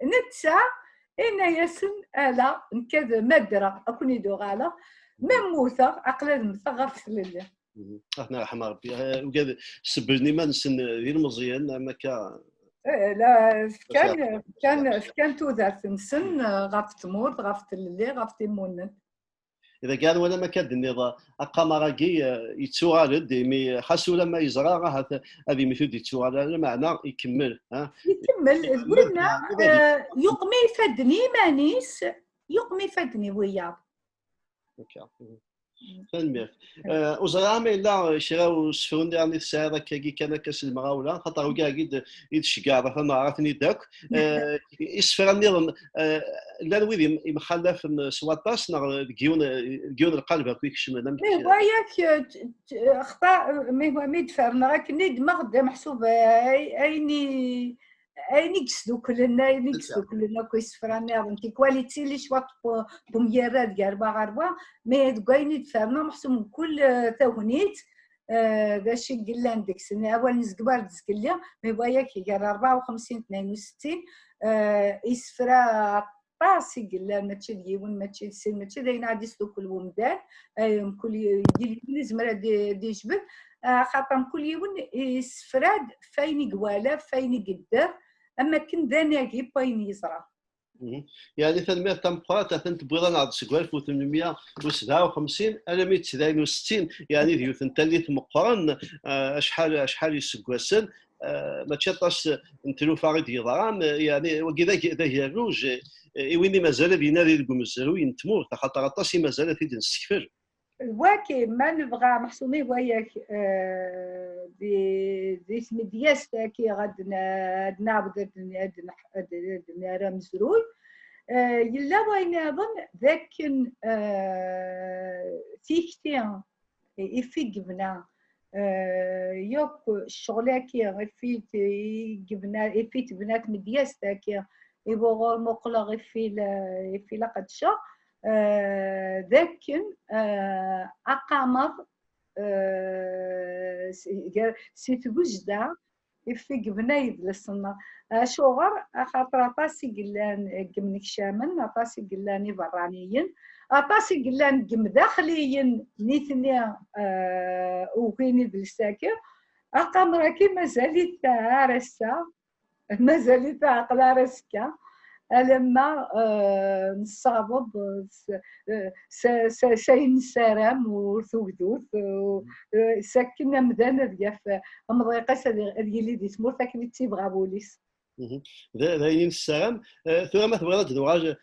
نتسا إنا ياسن ألا نكذا مدرة أكوني دوغالا مموثة أقلاد مثغف لله. أنا رحمة ربي وقاد سبلني ما نسن ذي المزيان أما لا كان توذر نسن غاف تمور غاف اللي غاف تيمونن. إذا كان ولا ما كاد النظام أقامراكي يتسوغال مي خاصو لما يزرع هذه مثل يتسوغال معنى يكمل يكمل قلنا يقمي فدني مانيس يقمي فدني ويا فالمير وزرع ما إلا شراو سفرون ديال الساعة كي كان كاس المغاولة خاطر كاع قيد يتشكع مثلا عرفني داك يسفر النظام لا نويدي مخلف سواطاس نغ ديون القلب هكا يكشم وياك اخطاء ما هو ميدفرنا كني دماغ محسوب ايني قصدو كلنا كويس فراني انتي كواليتي لي شوات بوميرات كاربا غاربا مي دكايني تفهمنا محسوم كل تاونيت داشي قلان ديك السنه اول نزكبار تزكليا مي باياك كار 54 62 يسفرا طاسي قال ماشي ديون ماشي سين ماشي داين غادي يسلو كل ومدان كل يدير زمرا دي جبل خاطر كل يوم يسفراد فاين قواله فاين قدر اما كن داناكي باين يزرع. يعني تنمية تمقرات تبغي نعرض سكوال 1857 على 169 يعني ديوث نتالي مقارن شحال يسكواسن ما تشطاش نتلو فارد يضران يعني وكذا ذا هي الروج ويني مازال بينا لي الكمزرو ينتمور خاطر طاسي مازال في نستكفر واكي ما نبغى محسومي وياك دي سمدياس كي غاد نعبد نرى مزروي يلا وين اظن ذاك تيكتين يفي قبنا يوك الشغلاكي يفي قبنا يفي بنات مدياس تاكي يبغى مقلغ يفي لقدشا ذاك أقامر سيتوجدا في قبنايد للصنا شغر خاطر عطاسي قلان قمنك شامن عطاسي قلاني برانيين عطاسي قلان قم داخليين نيثني وكيني بالساكر أقامر كي مازالت عرسة مازالت عقلا رسكا لما نصابب ساين سارام وثوثوث ساكنة مدانا ديال مضيقة اللي دي تمور تاكني تيبغى بوليس ذاين السلام ثم تبغى تدواج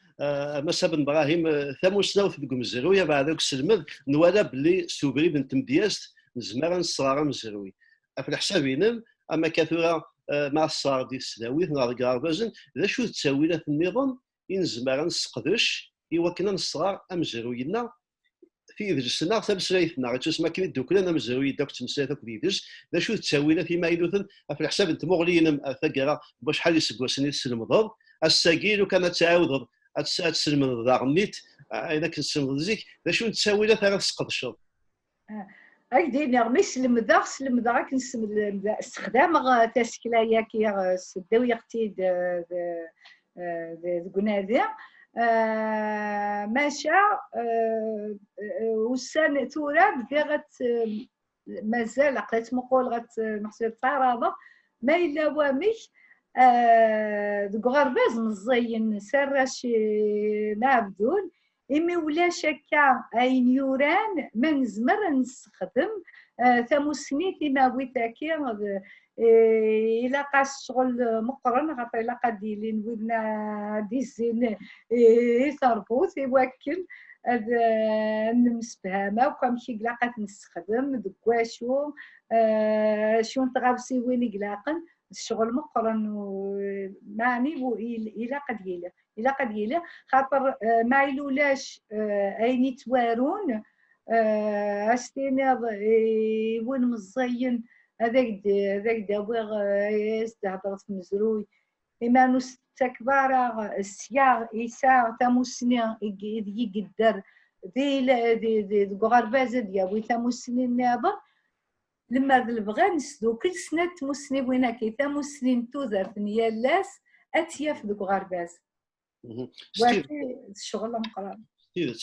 مسا بن ابراهيم ثموسنا في الجمزرويه بعد ذاك السلمد نوالا بلي سوبري بنت مدياس نزمر نصرا مزروي في الحسابين اما كثره مع الصار ديال السلاويت نهار كاربازن ذا شو تساوي له في النظام ينزمر نسقدش يوكلنا نصرا امزروينا في درسنا تمسلايتنا تسمى كي دوكلنا مزروي داك تمسلايت داك ديدرس ذا شو تساوي له فيما يدوثن في الحساب انت مغليين ثقرا باش شحال يسكوسني السلمضض الساقيل وكانت تعاود تسلم ضاغنيت اذا كنت تسلم زيك ذا شو تساوي له ثلاث سقدشو هكذا نغمي سلمدا كنسلم استخدام تاسكلايا كي سداو يختي قنادي ماشا وسان تورا بدات مازال عقلت مقول محسوب تعرض ما الا وامش غرباز مزين سراش نابدون إمي ولا شكا أين يوران ما نزمر نستخدم ثموسني فيما ويتاكي إلا قاس شغل مقرن خاطر إلا قد يلين ودنا ديزين ثربوط يوكل نمسفهمه وكمشي قلاقات نستخدم دكواشو شو نتغابسي وين قلاقن الشغل مقرن معني إلا قد يلا خاطر ما يلولاش أين يتوارون أستينا وين مزين هذاك داوغ يستهبط في مزروي إما نستكبر السياغ إيسا تاموسني يقدر دي غربازة ديالو تاموسني النابر لما البغا نسدو كل سنة تموسني وين كي تاموسني نتوذر نيالاس أتياف دوك غرباز الشغل مقران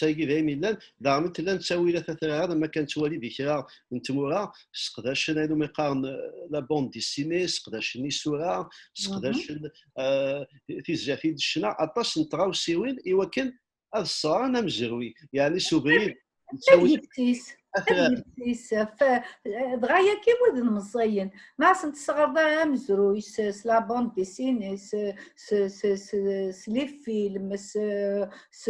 تايقي دايما لان دعمت لان تساوي له هذا ما كانت والدي كرا نتمورا سقداش هادو ما يقارن لا بوند ديسيني سقداش نيسورا سقداش تيزافي الشنا عطاش نطراو سيوين يوكن هذا الصرا انا مزروي يعني سوبري تساوي دغايا كي ودن مزين ما سنت صغر مزروي لا بوند ديسيني لي فيلم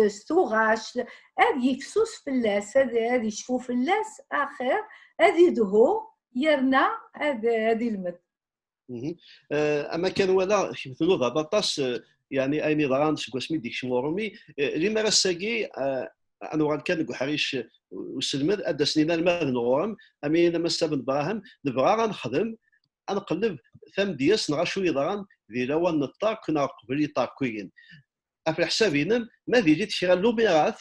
ستوغاش هذه يفسوس فلاس هذه يشوفوا فلاس اخر هذه دهو يرنا هذه المد اما كان ولا مثلو ضبطاس يعني ايني ضران سكواسمي ديك شمورمي لما راساكي انا كان حريش وسلمد ادى سنين المال نغورم امين لما استبن براهم نبغى غنخدم نقلب ثم دياس نغا شويه ضران ذي لوان نطاق كنا قبلي طاقوين في حسابنا ما ديجيت شي لوبيرات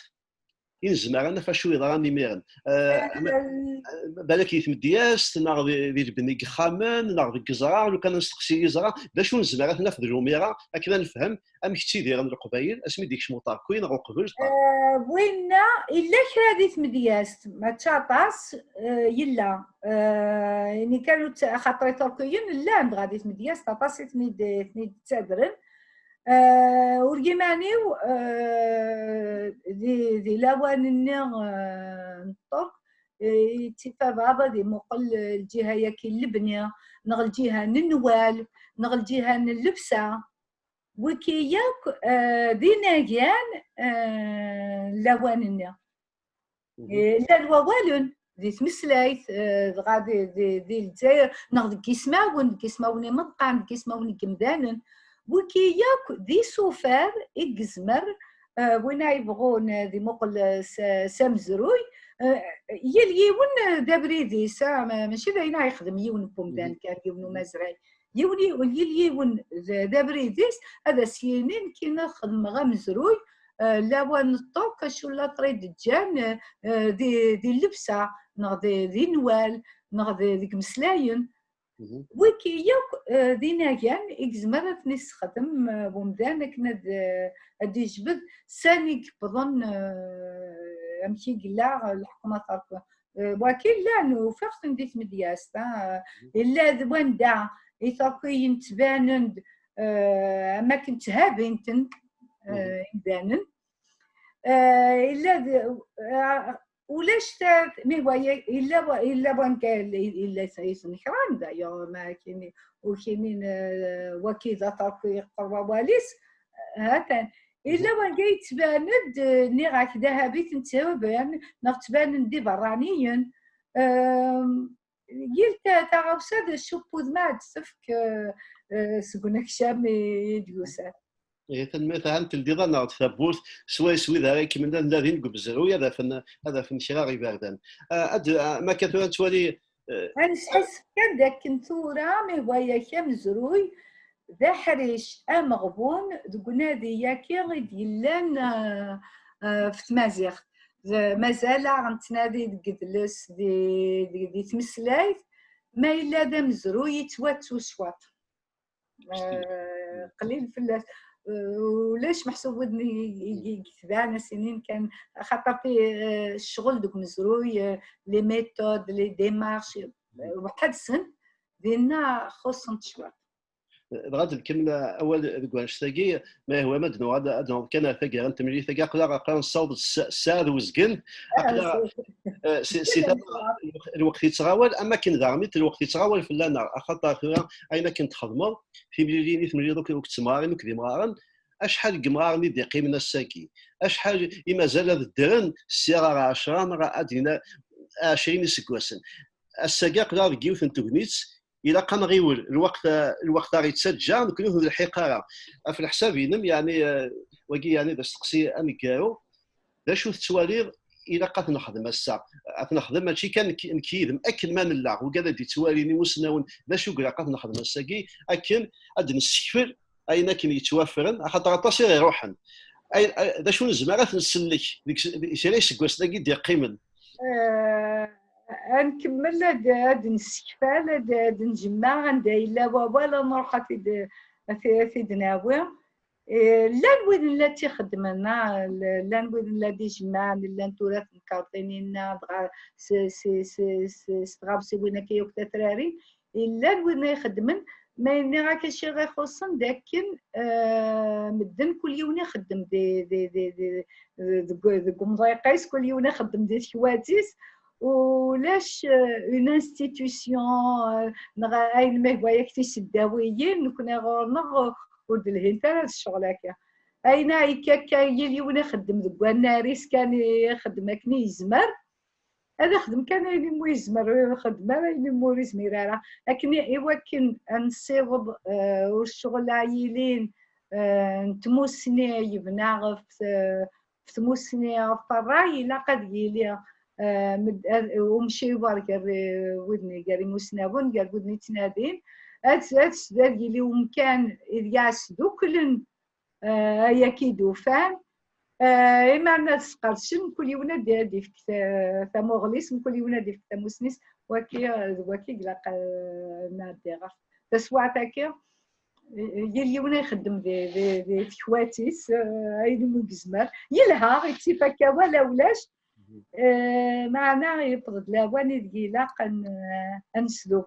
ينزمر انا فاشو يضرا ميميرن بالك يتمدياس ناغ ذي البني خامن ناغ ذي الزرع لو كان نستقسي يزرع باش نزمر انا في الجميره هكذا نفهم ام كتي داير القبايل اسمي ديك شموطار كوين غو قبل وين الا كراديت مدياس ما تشاطاس يلا يعني كانوا خاطر تركيين لا عند غادي مدياس تاطاسي تنيد تادرن ورجمانيو ذي لوان الطرق تفا بعض دي مقل الجهة ياكي اللبنية نغل الجهة النوال نغل الجهة اللبسة وكي ياك دينا جان لواننا لا الوالن ذي تمسلايت غادي ذي الجزائر نغد كيسماون منطقة كيسماون كمدانن وكي ياك ذي سوفار إجزمر وين يبغون ذي مقل سامزروي يليون دابريدي سا ماشي باينا يخدم يون بومدان كان يون مزرعي يليون دابريديس هذا سينين كي نخدم غمزروي لوان الطوق شو لا تريد الجان دي اللبسه ذي نوال ذيك مسلاين وكي ياك دينا كان إكزمرت نستخدم بومدان كنا دي جبد ساني بظن أمشي قلا الحكومة طرف وكيل لا نوفقت نديت مدياس إلا ذوان دا يتركي تبانند أما كنت هابينتن إمدانن إلا ولاش مي وايا إلا وان قال إلا سيسنكران دا يا ما كيني وكينين وكيزا تركي قروا واليس هاتان إلا وان قايت تباند نيغاك ذهبيت نتساوبان نغتبان دي برانيين قلت تاغوساد شوبوذ ما تسفك سكونك شامي ديوسات مثلا تلديضا نعود ثبوت سوي ذا كيما الذين قبزروا هذا في شراغي باردان ما كانت توالي انا نحس كان داك كنتورا مي ويا كام زروي ذا حريش مغبون قلنا ذي ياكي غيد يلان في تمازيغ مازال غنتنادي دقدلس دي تمسلايت ما الا ذا مزروي يتوات وشواط قليل فلاس ولاش محسوب ودني كتبان سنين كان خاطر في الشغل دوك مزروي لي ميثود لي ديمارش واحد السن دينا خصن شويه بغات الكلمه اول كوانش ثقي ما هو مدنو هذا كان ثقي انت ملي ثقي قلا نصاوب الساد وزقن سي الوقت يتغاول اما كان زعميت الوقت يتغاول في لانا خاطر اين كنت خدمه في مليوني في مليون دوك تمارين وكذي مارن اشحال قمرارني دقي من الساكي اشحال مازال الدرن السياره 10 راه ادينا 20 سكواسن الساكا قلا ركيوث نتغنيت الى قام غيول الوقت غادي يتسجى نكونوا في الحقاره في الحساب ينم يعني وكي يعني باش تقسي امكاو باش تتوالي الى قات نخدم الساعه نخدم ماشي كان نكيد ماكد ما نلا وكذا دي تواليني وسناون باش وكرا قات نخدم الساكي اكن اد نسكفر اين كاين يتوفرن خاطر تصير يروحن اي دا شنو زمارات نسلك ديك شري سكواس داكي ديال قيمن نكمل هاد نسكفال هاد نجمع عندها الا ولا نروح في دناوي لا نويد لا تخدمنا لا نويد لا دي جماع لا نتورث مكارطينينا بغا استغاب سوينا كي وقت تراري الا نويد يخدمن ما يني كلشي غيخصن داكن مدن كل يوم يخدم دي مضايقيس كل يوم يخدم دي شواتيس ولاش اون انستيتيوشن اين ما هو يكتيش الدوايين نكون غورنا ولد الهنتار الشغل هكا اين هكاك يليون يخدم الناريس كان يخدم كني يزمر هذا خدم كان يلمو يزمر خدمه يلمو يزمر لكن ايوا كان نصيب والشغل عايلين نتموسني يبنى في تموسني في الراي لا قد يلي ومشي ورا ودني قال مسناون قال ودني تنادين هاد اللي ومكان ياس دوكلن هيا كي دوفان إما الناس قرشن كل يوم دي في ثموغليس كل يوم دي في ثموسنيس وكي قلق نادي غف تسوع تاكي يليونا يخدم ذي كواتيس هايدي مجزمر يلها يتسيفكا ولا ولاش معنا يفرض لواني دقيلا انسلو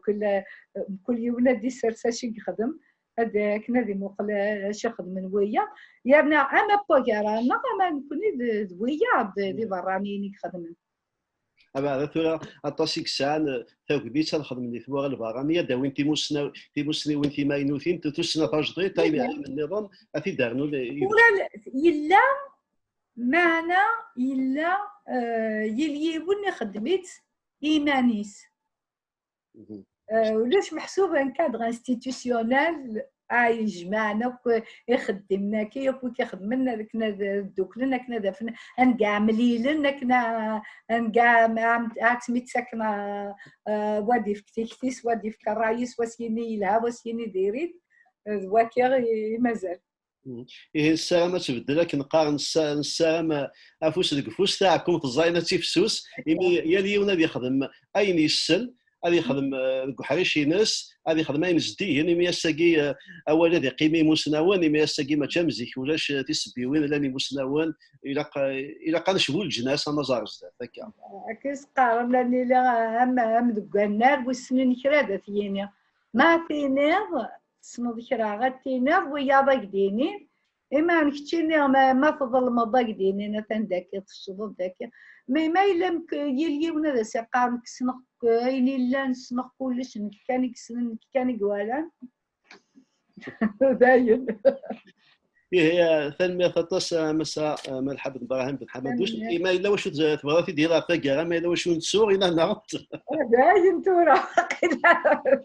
كل يوم دي سرساشي يخدم هذا كنا دي مقل شخد من ويا يعني اما بوغارانا اما نكوني دويا دي برانيين يخدمن هذا ثورة أطاسيك سان ثوبيت تخدم لي ثوار البرانية داوين تيموسني وين تيماينوثين تتوسنا تجدي تايم علم النظام أتي دارنو يلا معنا يلا يليون خدمت إيمانيس ولاش محسوب ان كادر انستيتيوسيونيل يجمعنا يخدمنا كيف كيخدمنا كنا دوكلنا كنا دافنا نكاع مليلنا كنا نكاع عتميت ساكنه وادي في كتيكتيس وادي في كرايس وسيني لها وسيني ديريت واكير مازال إيه السلامة تبدل لك نقارن السلامة أفوس القفوس تاعكم في الزاينة تيفسوس يا ليونا يخدم أين يسل هذا يخدم الكحريشي ناس هذا يخدم أين زديه يعني ميساقي أولا ذي قيمي مسناوان ميساقي ما تمزيك ولاش تسبيوين لاني مسناوان إلا قان شبول الجناس أنا زارز هكا كيس قارن لاني لا هم دكا النار والسنين كرا ثيني ما في نار سمو كرا غاتي نار ويا ضاقديني إما نكتشيني ما تظل ما ضاقديني نتان داكي تصدر داكي ما إلا يليونا ذا سيقار نكسنق أين إلا نسنق كلش كان يكسن كان يقوالا باين هي ثانية ثلاثة مساء ملحب إبراهيم بن حمدوش ما إلا واش تبغى ديرها فكرة ما إلا واش نتسوق إلا نعرف باين تورا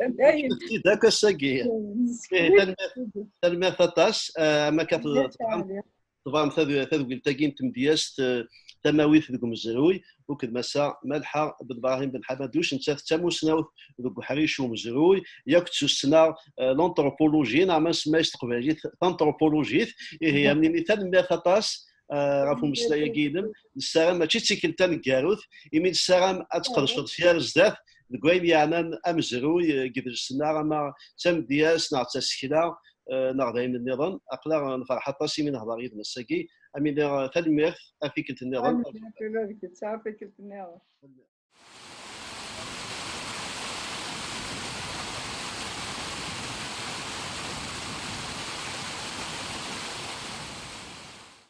باين ذاك الساقية ثانية ثلاثة ما كانت طبعا ثذو التاقين تمدياست تماويث ذوك مزروي وكد مساء ملحة بإبراهيم بن حمدوش انت تموسنا ذوك حريش ومزروي يكتسو السنة لانتروبولوجي نعم سماش تقبالي لانتروبولوجي هي من مثال ميثاطاس غافو مسلايا كيدم السلام ماشي تيكلتان كاروث يمين السلام اتقدر سيار زداف ذكوين يعني امزروي قد السنة ما تم دياس نعم تسكيلا نغداين النظام اقلا نفرح طاسي من هضاري المساكي امين تلميذ افيك النظام